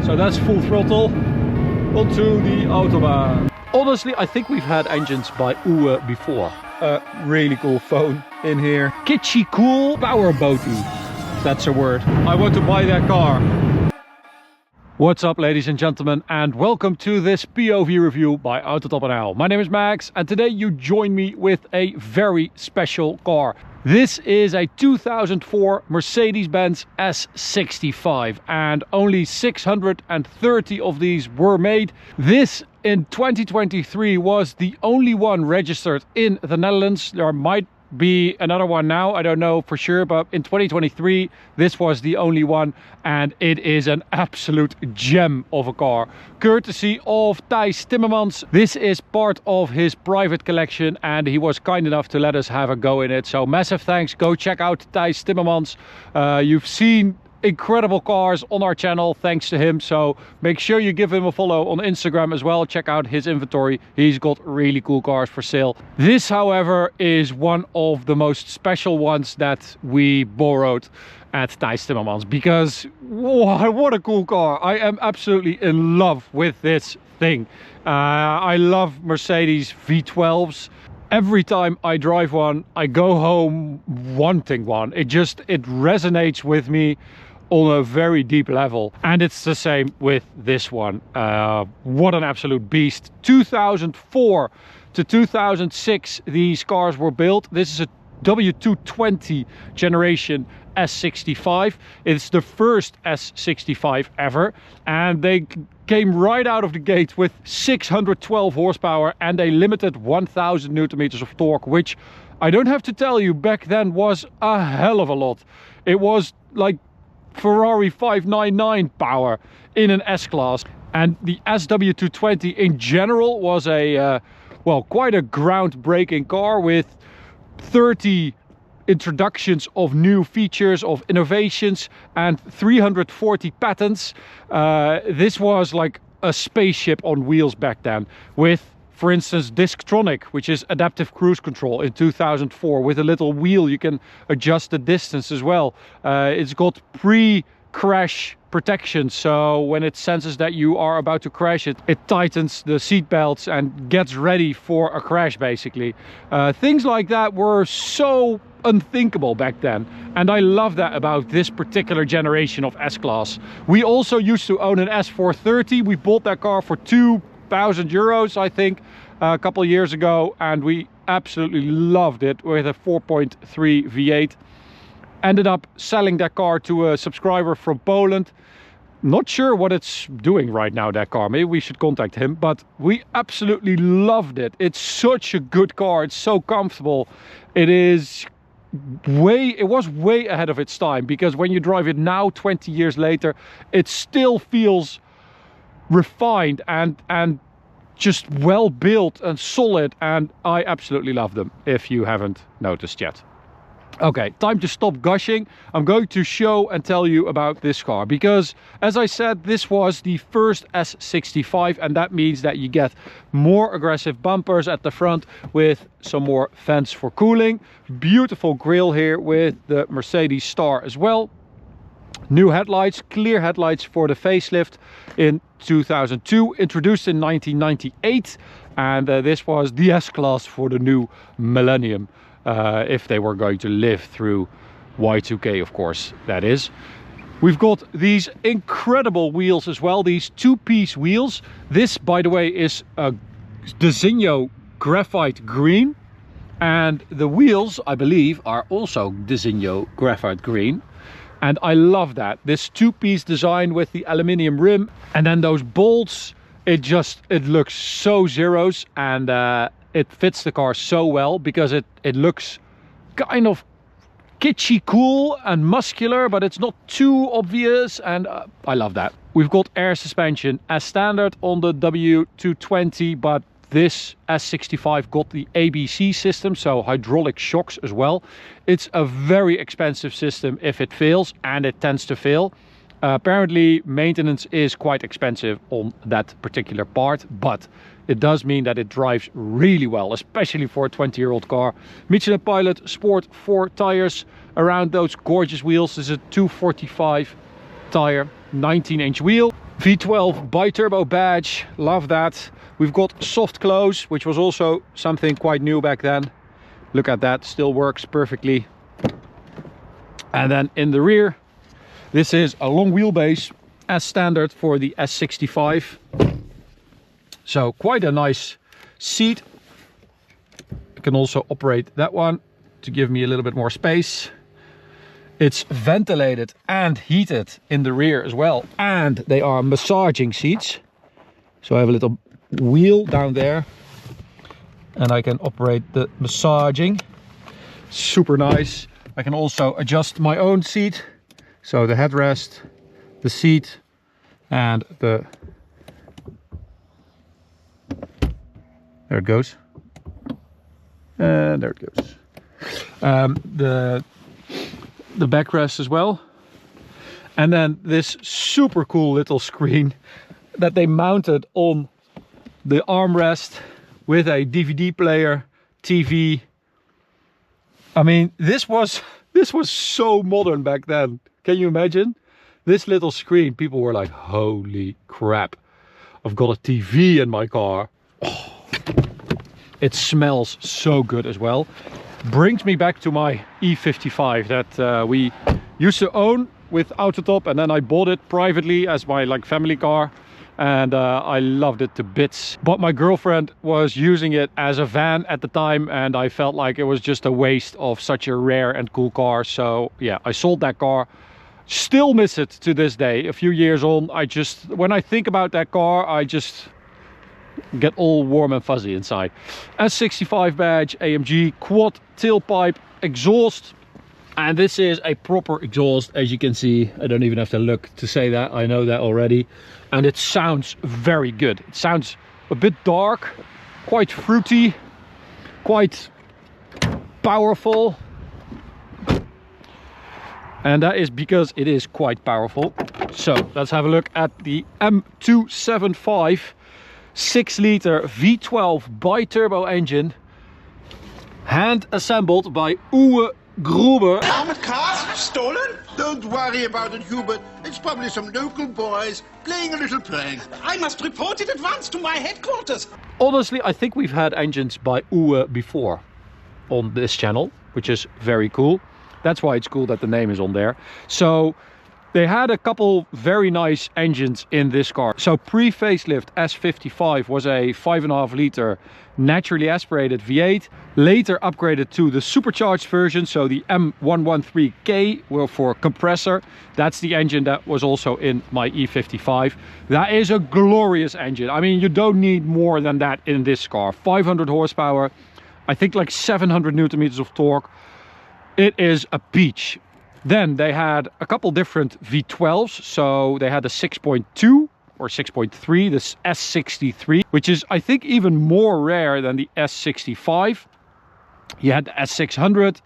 So that's full throttle onto the Autobahn. Honestly, I think we've had engines by Uwe before. Really cool phone in here. Kitschy cool power boaty, if that's a word. I want to buy that car. What's up, ladies and gentlemen, and welcome to this POV review by Autobahn. My name is Max, and today you join me with a very special car. This is a 2004 Mercedes-Benz S65, and only 630 of these were made. This in 2023 was the only one registered in the Netherlands. There might be another one now, I don't know for sure, but in 2023 this was the only one, and it is an absolute gem of a car, courtesy of Thijs Timmermans. This is part of his private collection, and he was kind enough to let us have a go in it, so massive thanks. Go check out Thijs Timmermans. You've seen incredible cars on our channel thanks to him, so make sure you give him a follow on Instagram as well. Check out his inventory, he's got really cool cars for sale. This, however, is one of the most special ones that we borrowed at Thijs Timmermans, because what a cool car. I am absolutely in love with this thing. I love Mercedes V12s. Every time I drive one, I go home wanting one. It resonates with me on a very deep level, and it's the same with this one. What an absolute beast. 2004 to 2006 these cars were built. This is a W220 generation S65. It's the first S65 ever, and they came right out of the gate with 612 horsepower and a limited 1000 newton meters of torque, which I don't have to tell you back then was a hell of a lot. It was like Ferrari 599 power in an S-Class. And the SW220 in general was a well, quite a groundbreaking car with 30 introductions of new features, of innovations, and 340 patents. This was like a spaceship on wheels back then, with, for instance, Disktronic, which is adaptive cruise control in 2004. With a little wheel you can adjust the distance as well. It's got pre-crash protection, so when it senses that you are about to crash, it tightens the seat belts and gets ready for a crash, basically. Things like that were so unthinkable back then, and I love that about this particular generation of S-Class. We also used to own an S430. We bought that car for 2,000 euros, I think, a couple of years ago, and we absolutely loved it, with a 4.3 V8. Ended up selling that car to a subscriber from Poland. Not sure what it's doing right now, that car. Maybe we should contact him, but we absolutely loved it. It's such a good car. It's so comfortable. It was way ahead of its time, because when you drive it now, 20 years later, it still feels refined and just well built and solid, and I absolutely love them, if you haven't noticed yet. Okay, time to stop gushing. I'm going to show and tell you about this car, because as I said, this was the first S65, and that means that you get more aggressive bumpers at the front with some more vents for cooling. Beautiful grille here with the Mercedes star as well. New headlights, clear headlights for the facelift in 2002, introduced in 1998, and this was the S-Class for the new millennium. If they were going to live through Y2K, of course, that is. We've got these incredible wheels as well, these two-piece wheels. This, by the way, is a Designo graphite green, and the wheels, I believe, are also Designo graphite green, and I love that. This two-piece design with the aluminium rim, and then those bolts, it looks so zeros, and it fits the car so well, because it looks kind of kitschy cool and muscular, but it's not too obvious, and I love that. We've got air suspension as standard on the W220, but this S65 got the ABC system, so hydraulic shocks as well. It's a very expensive system if it fails, and it tends to fail. Apparently maintenance is quite expensive on that particular part, but it does mean that it drives really well, especially for a 20-year-old car. Michelin Pilot Sport 4 tires around those gorgeous wheels. This is a 245 tire, 19-inch wheel. V12 BiTurbo badge, love that. We've got soft close, which was also something quite new back then. Look at that, still works perfectly. And then in the rear, this is a long wheelbase as standard for the S65. So quite a nice seat. I can also operate that one to give me a little bit more space. It's ventilated and heated in the rear as well. And they are massaging seats. So I have a little wheel down there. And I can operate the massaging. Super nice. I can also adjust my own seat. So the headrest, the seat, and the... There it goes. And there it goes. The backrest as well. And then this super cool little screen that they mounted on the armrest with a DVD player, TV. I mean, this was so modern back then. Can you imagine? This little screen, people were like, holy crap, I've got a TV in my car. Oh, it smells so good as well. Brings me back to my E55 that we used to own with Autotop, and then I bought it privately as my family car, and I loved it to bits. But my girlfriend was using it as a van at the time, and I felt like it was just a waste of such a rare and cool car. So yeah, I sold that car. Still miss it to this day. A few years on, when I think about that car, I just get all warm and fuzzy inside. S65 badge, AMG, quad tailpipe exhaust. And this is a proper exhaust, as you can see. I don't even have to look to say that, I know that already. And it sounds very good. It sounds a bit dark, quite fruity, quite powerful. And that is because it is quite powerful. So let's have a look at the M275 6-liter V12 BiTurbo engine, hand assembled by Uwe Gruber. Armored cars stolen? Don't worry about it, Hubert. It's probably some local boys playing a little prank. I must report it at once to my headquarters. Honestly, I think we've had engines by Uwe before on this channel, which is very cool. That's why it's cool that the name is on there. So they had a couple very nice engines in this car. So pre-facelift S55 was a 5.5 liter naturally aspirated V8, later upgraded to the supercharged version, so the M113K were for compressor. That's the engine that was also in my E55. That is a glorious engine. I mean, you don't need more than that in this car. 500 horsepower, I think like 700 Newton meters of torque. It is a peach. Then they had a couple different V12s. So they had a 6.2 or 6.3, this S63, which is, I think, even more rare than the S65. You had the S600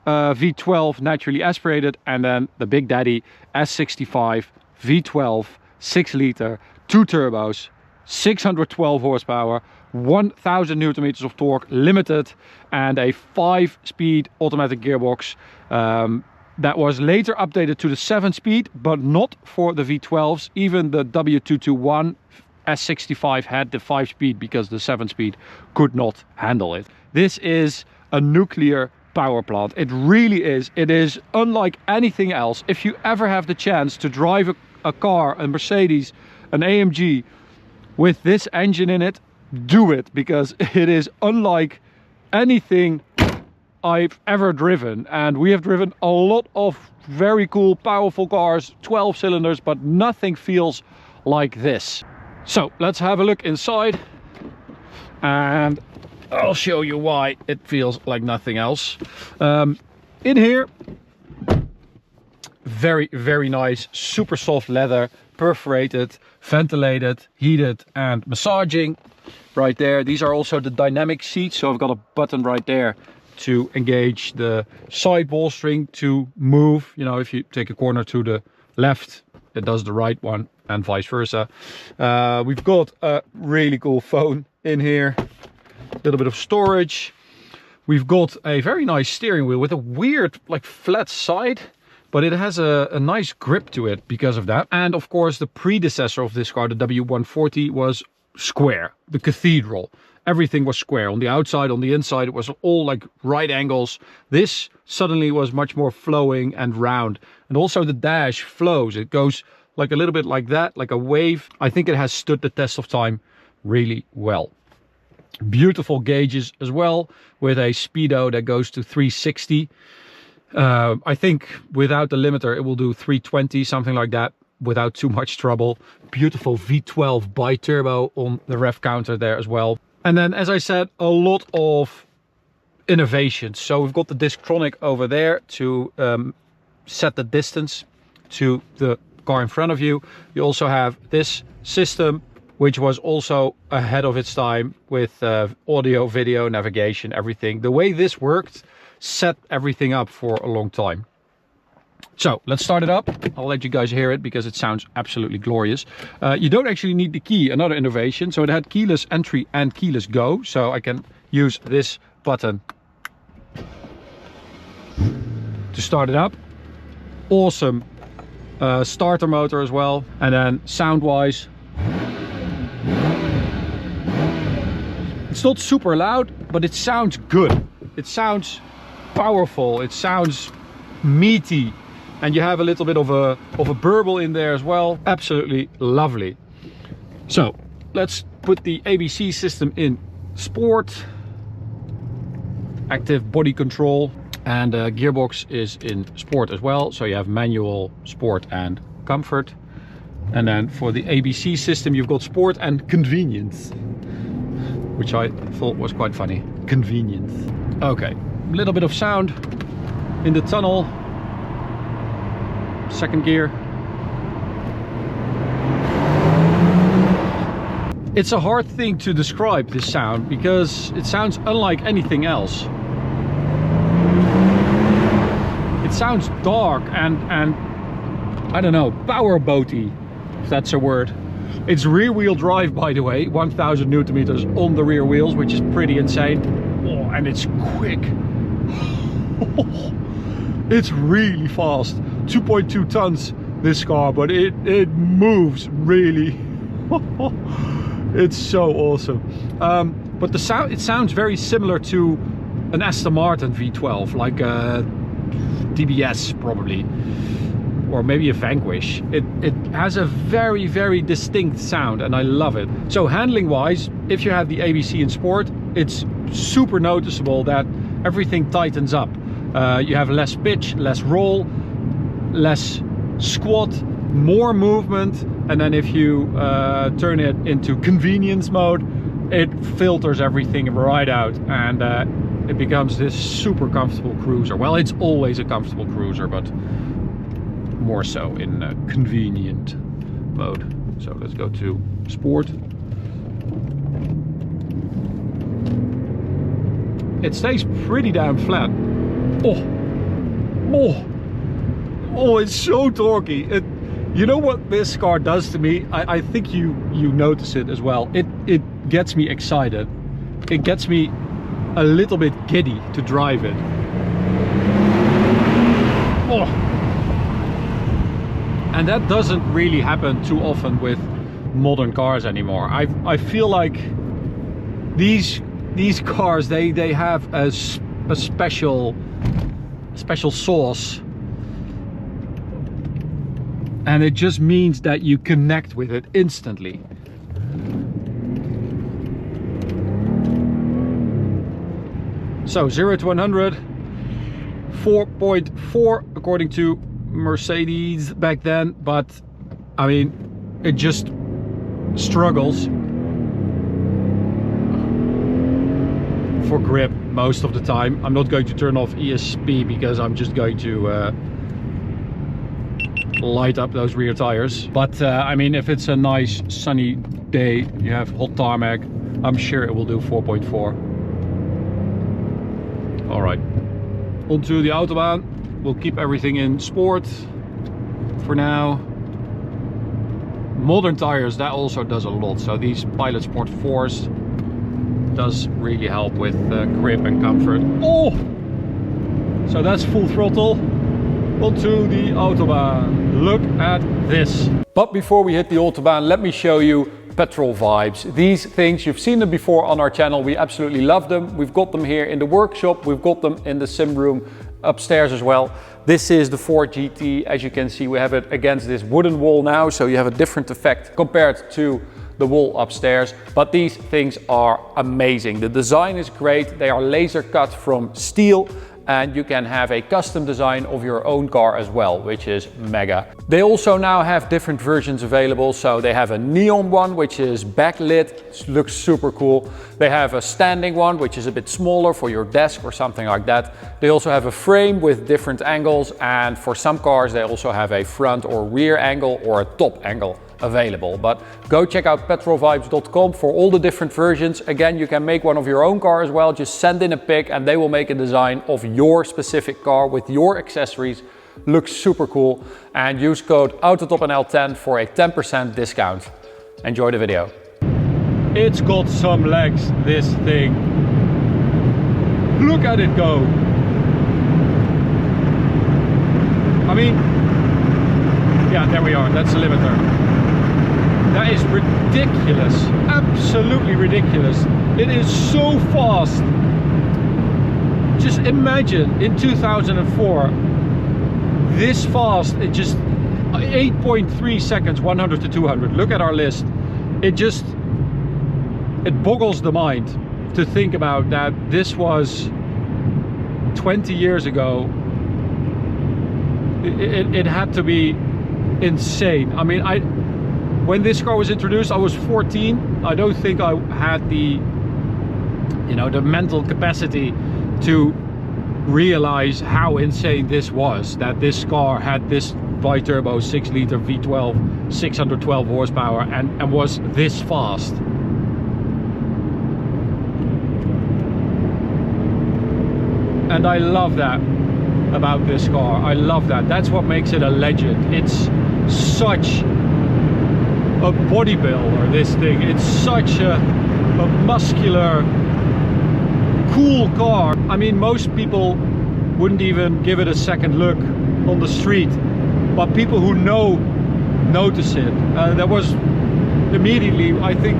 V12 naturally aspirated, and then the Big Daddy S65 V12 6 liter, 2 turbos, 612 horsepower, 1000 Newton meters of torque, limited, and a 5-speed automatic gearbox. That was later updated to the 7-speed, but not for the V12s. Even the W221 S65 had the 5-speed because the 7-speed could not handle it. This is a nuclear power plant. It really is. It is unlike anything else. If you ever have the chance to drive a car, a Mercedes, an AMG with this engine in it, do it, because it is unlike anything I've ever driven. And we have driven a lot of very cool, powerful cars, 12 cylinders, but nothing feels like this. So let's have a look inside, and I'll show you why it feels like nothing else. In here, very, very nice, super soft leather, perforated, ventilated, heated, and massaging right there. These are also the dynamic seats, so I've got a button right there to engage the side bolstering to move. You know, if you take a corner to the left, it does the right one, and vice versa. We've got a really cool phone in here, a little bit of storage. We've got a very nice steering wheel with a weird, like, flat side. but it has a nice grip to it because of that. And of course, the predecessor of this car, the W140, was square, the cathedral. Everything was square on the outside, on the inside, it was all like right angles. This suddenly was much more flowing and round. And also the dash flows. It goes like a little bit like that, like a wave. I think it has stood the test of time really well. Beautiful gauges as well, with a speedo that goes to 360. I think without the limiter it will do 320, something like that, without too much trouble. Beautiful V12 BiTurbo on the rev counter there as well. And then, as I said, a lot of innovations. So we've got the Distronic over there to set the distance to the car in front of you. You also have this system, which was also ahead of its time with audio, video, navigation, everything. The way this worked set everything up for a long time. So let's start it up. I'll let you guys hear it because it sounds absolutely glorious. You don't actually need the key, another innovation. So it had keyless entry and keyless go. So I can use this button to start it up. Awesome starter motor as well. And then sound wise, it's not super loud, but it sounds good. It sounds powerful. It sounds meaty. And you have a little bit of a burble in there as well. Absolutely lovely. So let's put the ABC system in sport. Active body control. And gearbox is in sport as well. So you have manual, sport and comfort. And then for the ABC system, you've got sport and convenience, which I thought was quite funny. Convenience. Okay, a little bit of sound in the tunnel. Second gear. It's a hard thing to describe, this sound, because it sounds unlike anything else. It sounds dark and I don't know, powerboaty, if that's a word. It's rear wheel drive, by the way, 1000 Newton meters on the rear wheels, which is pretty insane. Oh, and it's quick. It's really fast. 2.2 tons this car, but it moves really. It's so awesome. But the sound, it sounds very similar to an Aston Martin V12, like a DBS probably, or maybe a Vanquish. It has a very, very distinct sound, and I love it. So handling wise, if you have the ABC in Sport, it's super noticeable that everything tightens up. You have less pitch, less roll, less squat, more movement, and then if you turn it into convenience mode, it filters everything right out, and it becomes this super comfortable cruiser. Well, it's always a comfortable cruiser, but more so in convenient mode. So let's go to sport. It stays pretty damn flat. Oh, it's so torquey. You know what this car does to me? I think you notice it as well. It gets me excited. It gets me a little bit giddy to drive it. Oh. And that doesn't really happen too often with modern cars anymore. I feel like these cars, they have a special sauce, and it just means that you connect with it instantly. So 0 to 100, 4.4 according to Mercedes back then, but I mean, it just struggles for grip most of the time. I'm not going to turn off ESP because I'm just going to light up those rear tires. But I mean, if it's a nice sunny day, you have hot tarmac, I'm sure it will do 4.4. All right, onto the Autobahn. We'll keep everything in sport for now. Modern tires, that also does a lot. So these Pilot Sport 4s does really help with grip and comfort. Oh! So that's full throttle. onto the Autobahn. Look at this. But before we hit the Autobahn, let me show you petrol vibes. These things, you've seen them before on our channel. We absolutely love them. We've got them here in the workshop. We've got them in the sim room upstairs as well. This is the Ford GT. As you can see, we have it against this wooden wall now, so you have a different effect compared to the wall upstairs. But these things are amazing. The design is great. They are laser cut from steel, and you can have a custom design of your own car as well, which is mega. They also now have different versions available. So they have a neon one, which is backlit, looks super cool. They have a standing one, which is a bit smaller for your desk or something like that. They also have a frame with different angles, and for some cars they also have a front or rear angle or a top angle available. But go check out petrolvibes.com for all the different versions. Again, you can make one of your own car as well. Just send in a pic and they will make a design of your specific car with your accessories. Looks super cool. And use code AUTOTOPNL10 for a 10% discount. Enjoy the video. It's got some legs, this thing. Look at it go. I mean, yeah, there we are. That's the limiter. That is ridiculous, absolutely ridiculous. It is so fast. Just imagine in 2004, this fast, it just 8.3 seconds, 100 to 200. Look at our list. It boggles the mind to think about that this was 20 years ago. It had to be insane. I mean, when this car was introduced, I was 14. I don't think I had the, the mental capacity to realize how insane this was. That this car had this BiTurbo 6-liter V12, 612 horsepower, and was this fast. And I love that about this car. I love that. That's what makes it a legend. It's such a bodybuilder, this thing. It's such a muscular, cool car. I mean, most people wouldn't even give it a second look on the street, but people who notice it. There was immediately, I think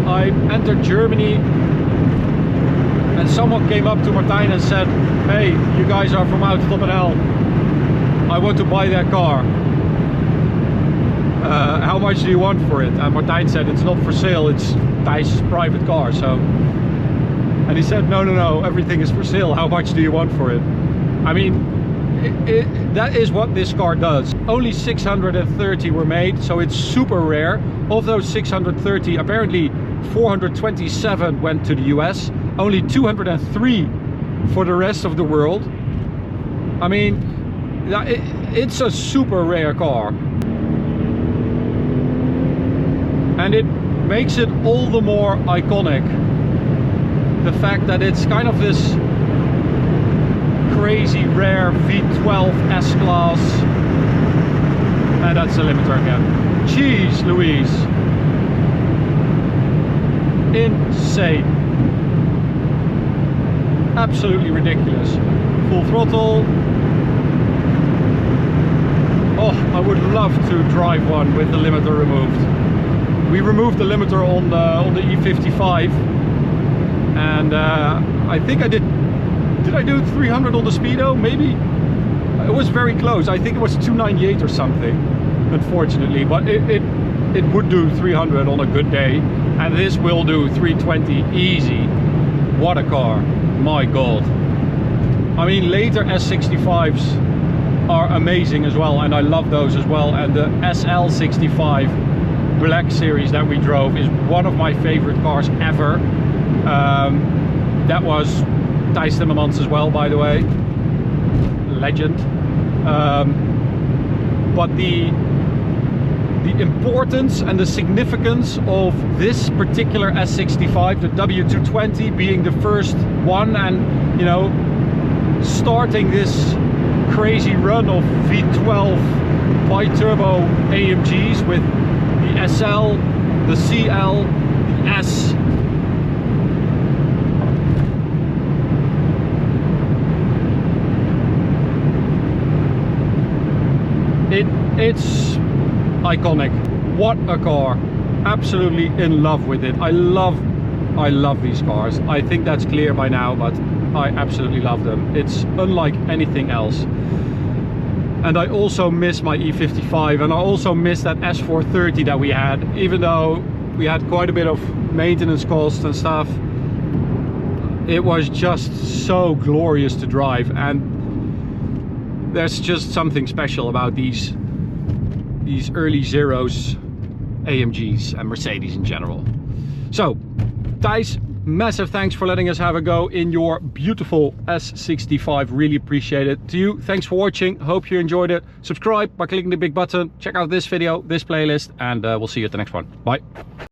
I entered Germany and someone came up to Martijn and said, "Hey, you guys are from Autobahn. I want to buy that car. How much do you want for it?" And Martijn said, "It's not for sale, it's Thijs' private car." And he said, no, everything is for sale. How much do you want for it? I mean, that is what this car does. Only 630 were made, so it's super rare. Of those 630, apparently 427 went to the US, only 203 for the rest of the world. I mean, it's a super rare car. And it makes it all the more iconic. The fact that it's kind of this crazy rare V12 S-Class. And that's the limiter again. Jeez Louise. Insane. Absolutely ridiculous. Full throttle. Oh, I would love to drive one with the limiter removed. We removed the limiter on the E55, and I think I did I do 300 on the speedo? Maybe? It was very close. I think it was 298 or something, unfortunately, but it would do 300 on a good day, and this will do 320 easy. What a car, my god. I mean, later S65s are amazing as well, and I love those as well, and the SL65 Black series that we drove is one of my favorite cars ever. That was Thijs Timmermans as well, by the way. Legend. But the importance and the significance of this particular S65, the W220, being the first one, and starting this crazy run of V12 BiTurbo AMGs with the SL, the CL, the S. It's iconic. What a car. Absolutely in love with it. I love these cars. I think that's clear by now, but I absolutely love them. It's unlike anything else. And I also miss my E55, and I also miss that S430 that we had, even though we had quite a bit of maintenance costs and stuff. It was just so glorious to drive, and there's just something special about these early zeros, AMGs and Mercedes in general. So Thijs, massive thanks for letting us have a go in your beautiful S65. Really appreciate it. To you, thanks for watching. Hope you enjoyed it. Subscribe by clicking the big button. Check out this video, this playlist, and we'll see you at the next one. Bye.